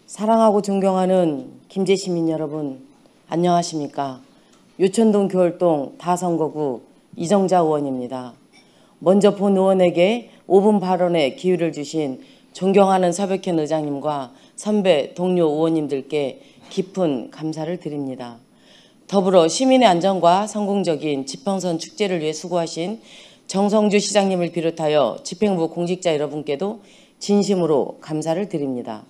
사랑하고 존경하는 김제 시민 여러분, 안녕하십니까? 요천동 교월동 다선거구 이정자 의원입니다. 먼저 본 의원에게 5분 발언의 기회를 주신 존경하는 서백현 의장님과 선배 동료 의원님들께 깊은 감사를 드립니다. 더불어 시민의 안전과 성공적인 지평선 축제를 위해 수고하신 정성주 시장님을 비롯하여 집행부 공직자 여러분께도 진심으로 감사를 드립니다.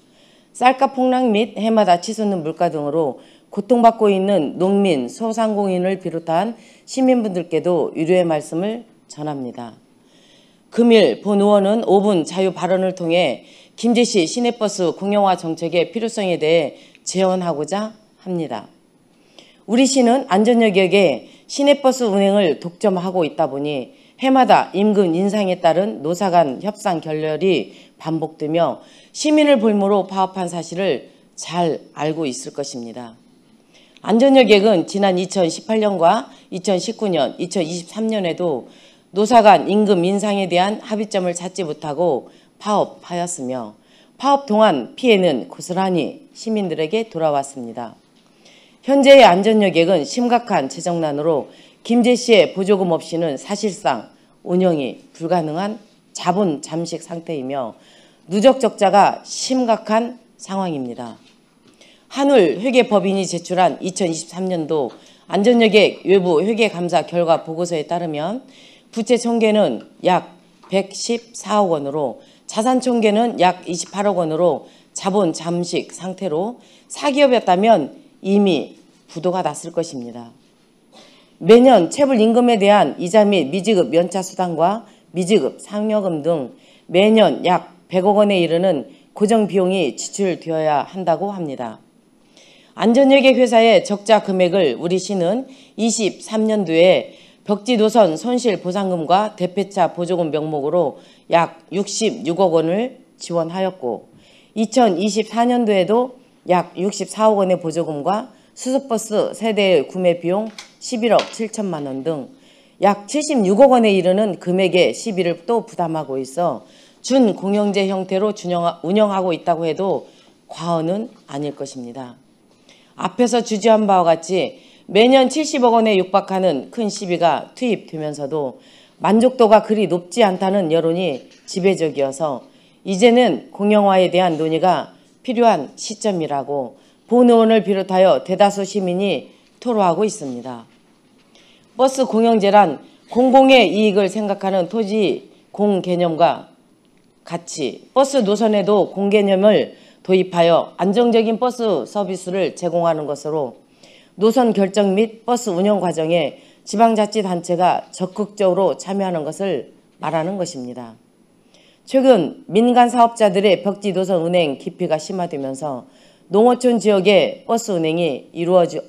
쌀값 폭락 및 해마다 치솟는 물가 등으로 고통받고 있는 농민, 소상공인을 비롯한 시민분들께도 위로의 말씀을 전합니다. 금일 본 의원은 5분 자유 발언을 통해 김제시 시내버스 공영화 정책의 필요성에 대해 제언하고자 합니다. 우리 시는 안전여객에 시내버스 운행을 독점하고 있다 보니 해마다 임금 인상에 따른 노사 간 협상 결렬이 반복되며 시민을 볼모로 파업한 사실을 잘 알고 있을 것입니다. 안전여객은 지난 2018년과 2019년, 2023년에도 노사 간 임금 인상에 대한 합의점을 찾지 못하고 파업하였으며 파업 동안 피해는 고스란히 시민들에게 돌아왔습니다. 현재의 안전여객은 심각한 재정난으로 김제시의 보조금 없이는 사실상 운영이 불가능한 자본 잠식 상태이며 누적 적자가 심각한 상황입니다. 한울회계법인이 제출한 2023년도 안전여객 외부 회계감사 결과 보고서에 따르면 부채 총계는 약 114억 원으로 자산 총계는 약 28억 원으로 자본 잠식 상태로 사기업이었다면 이미 부도가 났을 것입니다. 매년 체불 임금에 대한 이자 및 미지급 연차 수당과 미지급 상여금 등 매년 약 100억 원에 이르는 고정 비용이 지출되어야 한다고 합니다. 안전여객 회사의 적자 금액을 우리 시는 23년도에 벽지 노선 손실 보상금과 대폐차 보조금 명목으로 약 66억 원을 지원하였고 2024년도에도 약 64억 원의 보조금과 수소버스 세대의 구매 비용 11억 7천만 원 등 약 76억 원에 이르는 금액의 시비를 또 부담하고 있어 준공영제 형태로 운영하고 있다고 해도 과언은 아닐 것입니다. 앞에서 주지한 바와 같이 매년 70억 원에 육박하는 큰 시비가 투입되면서도 만족도가 그리 높지 않다는 여론이 지배적이어서 이제는 공영화에 대한 논의가 필요한 시점이라고 본 의원을 비롯하여 대다수 시민이 토로하고 있습니다. 버스 공영제란 공공의 이익을 생각하는 토지 공개념과 같이 버스 노선에도 공개념을 도입하여 안정적인 버스 서비스를 제공하는 것으로 노선 결정 및 버스 운영 과정에 지방자치단체가 적극적으로 참여하는 것을 말하는 것입니다. 최근 민간 사업자들의 벽지 노선 운행 기피가 심화되면서 농어촌 지역의 버스 운행이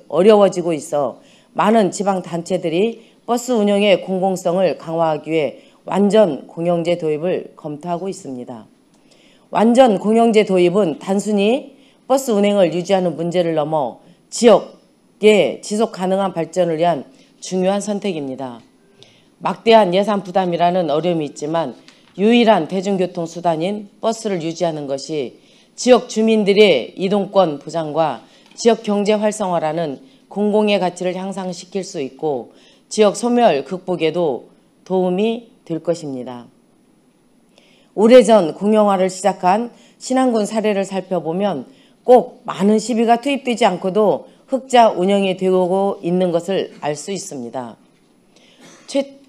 어려워지고 있어 많은 지방단체들이 버스 운영의 공공성을 강화하기 위해 완전 공영제 도입을 검토하고 있습니다. 완전 공영제 도입은 단순히 버스 운행을 유지하는 문제를 넘어 지역의 지속 가능한 발전을 위한 중요한 선택입니다. 막대한 예산 부담이라는 어려움이 있지만 유일한 대중교통 수단인 버스를 유지하는 것이 지역 주민들의 이동권 보장과 지역 경제 활성화라는 공공의 가치를 향상시킬 수 있고 지역 소멸 극복에도 도움이 될 것입니다. 오래전 공영화를 시작한 신안군 사례를 살펴보면 꼭 많은 시비가 투입되지 않고도 흑자 운영이 되고 있는 것을 알 수 있습니다.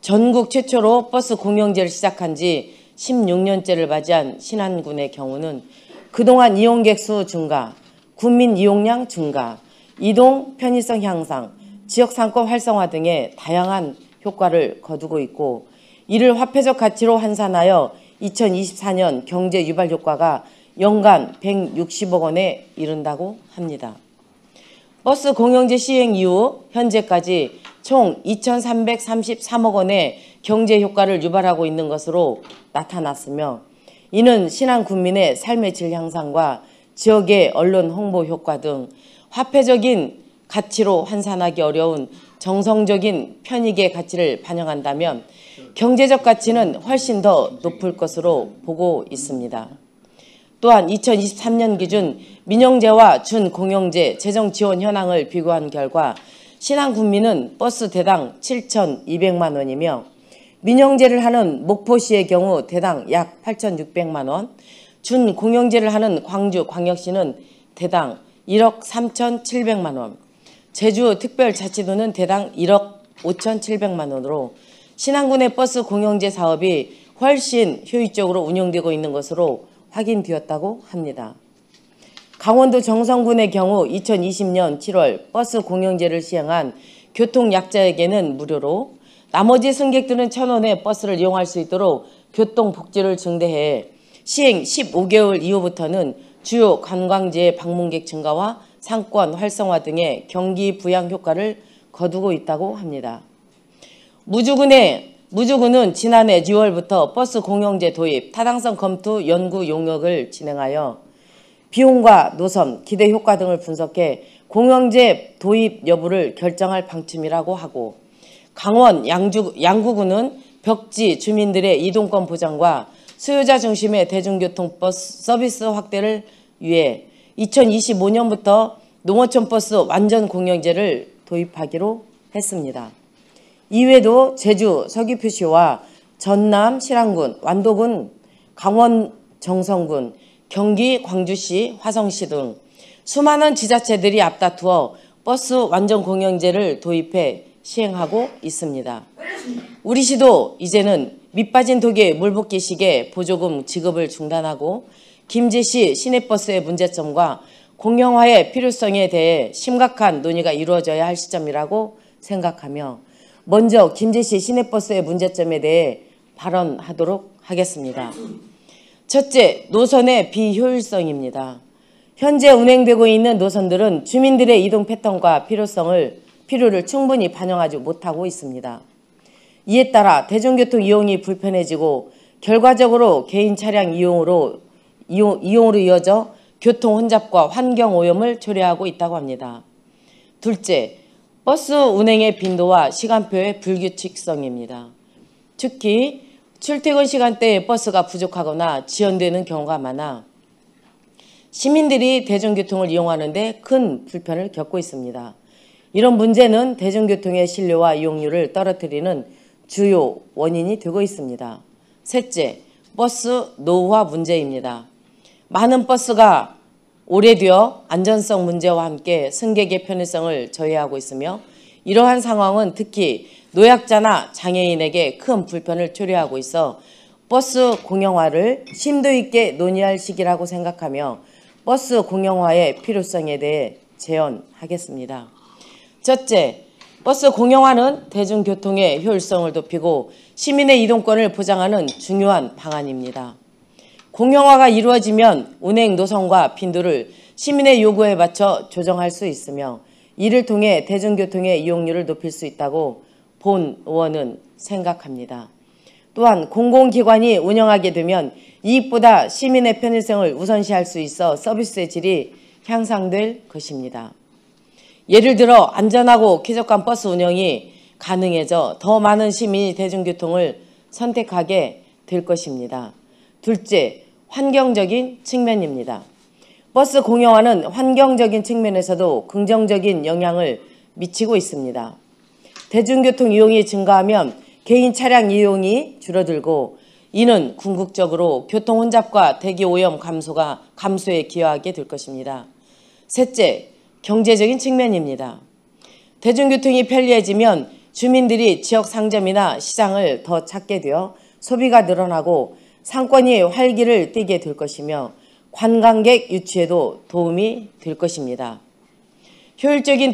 전국 최초로 버스 공영제를 시작한 지 16년째를 맞이한 신안군의 경우는 그동안 이용객 수 증가, 국민 이용량 증가, 이동 편의성 향상, 지역 상권 활성화 등의 다양한 효과를 거두고 있고 이를 화폐적 가치로 환산하여 2024년 경제 유발 효과가 연간 160억 원에 이른다고 합니다. 버스 공영제 시행 이후 현재까지 총 2,333억 원의 경제 효과를 유발하고 있는 것으로 나타났으며 이는 신안 군민의 삶의 질 향상과 지역의 언론 홍보 효과 등 화폐적인 가치로 환산하기 어려운 정성적인 편익의 가치를 반영한다면 경제적 가치는 훨씬 더 높을 것으로 보고 있습니다. 또한 2023년 기준 민영제와 준공영제 재정 지원 현황을 비교한 결과 신안 군민은 버스 대당 7,200만 원이며 민영제를 하는 목포시의 경우 대당 약 8,600만 원, 준공영제를 하는 광주광역시는 대당 1억 3,700만 원, 제주특별자치도는 대당 1억 5,700만 원으로 신안군의 버스 공영제 사업이 훨씬 효율적으로 운영되고 있는 것으로 확인되었다고 합니다. 강원도 정선군의 경우 2020년 7월 버스 공영제를 시행한 교통약자에게는 무료로, 나머지 승객들은 1,000원에 버스를 이용할 수 있도록 교통복지를 증대해 시행 15개월 이후부터는 주요 관광지의 방문객 증가와 상권 활성화 등의 경기 부양 효과를 거두고 있다고 합니다. 무주군은 지난해 6월부터 버스 공영제 도입 타당성 검토 연구 용역을 진행하여 비용과 노선, 기대 효과 등을 분석해 공영제 도입 여부를 결정할 방침이라고 하고, 강원 양구군은 벽지 주민들의 이동권 보장과 수요자 중심의 대중교통 버스 서비스 확대를 위해 2025년부터 농어촌 버스 완전 공영제를 도입하기로 했습니다. 이외에도 제주 서귀포시와 전남 실안군, 완도군, 강원 정선군, 경기 광주시, 화성시 등 수많은 지자체들이 앞다투어 버스 완전 공영제를 도입해 시행하고 있습니다. 우리 시도 이제는 밑빠진 독에 물 붓기 식의 보조금 지급을 중단하고 김제시 시내버스의 문제점과 공영화의 필요성에 대해 심각한 논의가 이루어져야 할 시점이라고 생각하며 먼저 김제시 시내버스의 문제점에 대해 발언하도록 하겠습니다. 첫째, 노선의 비효율성입니다. 현재 운행되고 있는 노선들은 주민들의 이동 패턴과 필요를 충분히 반영하지 못하고 있습니다. 이에 따라 대중교통 이용이 불편해지고 결과적으로 개인 차량 이용으로 이어져 교통 혼잡과 환경 오염을 초래하고 있다고 합니다. 둘째, 버스 운행의 빈도와 시간표의 불규칙성입니다. 특히 출퇴근 시간대에 버스가 부족하거나 지연되는 경우가 많아 시민들이 대중교통을 이용하는데 큰 불편을 겪고 있습니다. 이런 문제는 대중교통의 신뢰와 이용률을 떨어뜨리는 주요 원인이 되고 있습니다. 셋째, 버스 노후화 문제입니다. 많은 버스가 오래되어 안전성 문제와 함께 승객의 편의성을 저해하고 있으며 이러한 상황은 특히 노약자나 장애인에게 큰 불편을 초래하고 있어 버스 공영화를 심도 있게 논의할 시기라고 생각하며 버스 공영화의 필요성에 대해 제언하겠습니다. 첫째, 버스 공영화는 대중교통의 효율성을 높이고 시민의 이동권을 보장하는 중요한 방안입니다. 공영화가 이루어지면 운행 노선과 빈도를 시민의 요구에 맞춰 조정할 수 있으며 이를 통해 대중교통의 이용률을 높일 수 있다고 본 의원은 생각합니다. 또한 공공기관이 운영하게 되면 이익보다 시민의 편의성을 우선시할 수 있어 서비스의 질이 향상될 것입니다. 예를 들어 안전하고 쾌적한 버스 운영이 가능해져 더 많은 시민이 대중교통을 선택하게 될 것입니다. 둘째, 환경적인 측면입니다. 버스 공영화는 환경적인 측면에서도 긍정적인 영향을 미치고 있습니다. 대중교통 이용이 증가하면 개인 차량 이용이 줄어들고 이는 궁극적으로 교통 혼잡과 대기 오염 감소에 기여하게 될 것입니다. 셋째, 경제적인 측면입니다. 대중교통이 편리해지면 주민들이 지역 상점이나 시장을 더 찾게 되어 소비가 늘어나고 상권이 활기를 띠게 될 것이며 관광객 유치에도 도움이 될 것입니다. 효율적인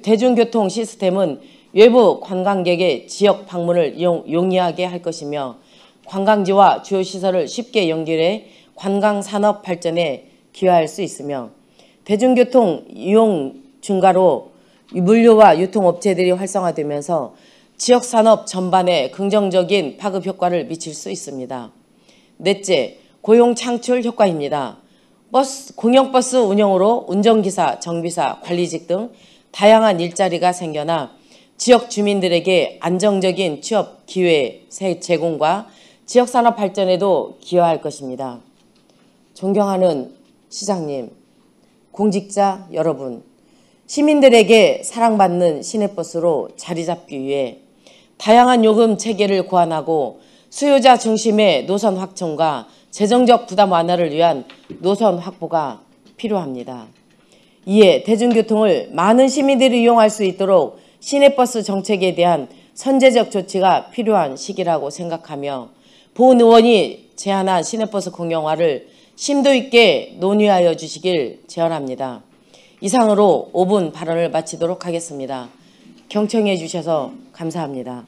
대중교통 시스템은 외부 관광객의 지역 방문을 용이하게 할 것이며 관광지와 주요 시설을 쉽게 연결해 관광산업 발전에 기여할 수 있으며 대중교통 이용 증가로 물류와 유통업체들이 활성화되면서 지역산업 전반에 긍정적인 파급 효과를 미칠 수 있습니다. 넷째, 고용 창출 효과입니다. 공영버스 운영으로 운전기사, 정비사, 관리직 등 다양한 일자리가 생겨나 지역 주민들에게 안정적인 취업 기회 제공과 지역산업 발전에도 기여할 것입니다. 존경하는 시장님, 공직자 여러분, 시민들에게 사랑받는 시내버스로 자리 잡기 위해 다양한 요금 체계를 고안하고 수요자 중심의 노선 확충과 재정적 부담 완화를 위한 노선 확보가 필요합니다. 이에 대중교통을 많은 시민들이 이용할 수 있도록 시내버스 정책에 대한 선제적 조치가 필요한 시기라고 생각하며 본 의원이 제안한 시내버스 공영화를 심도 있게 논의하여 주시길 제언합니다. 이상으로 5분 발언을 마치도록 하겠습니다. 경청해 주셔서 감사합니다.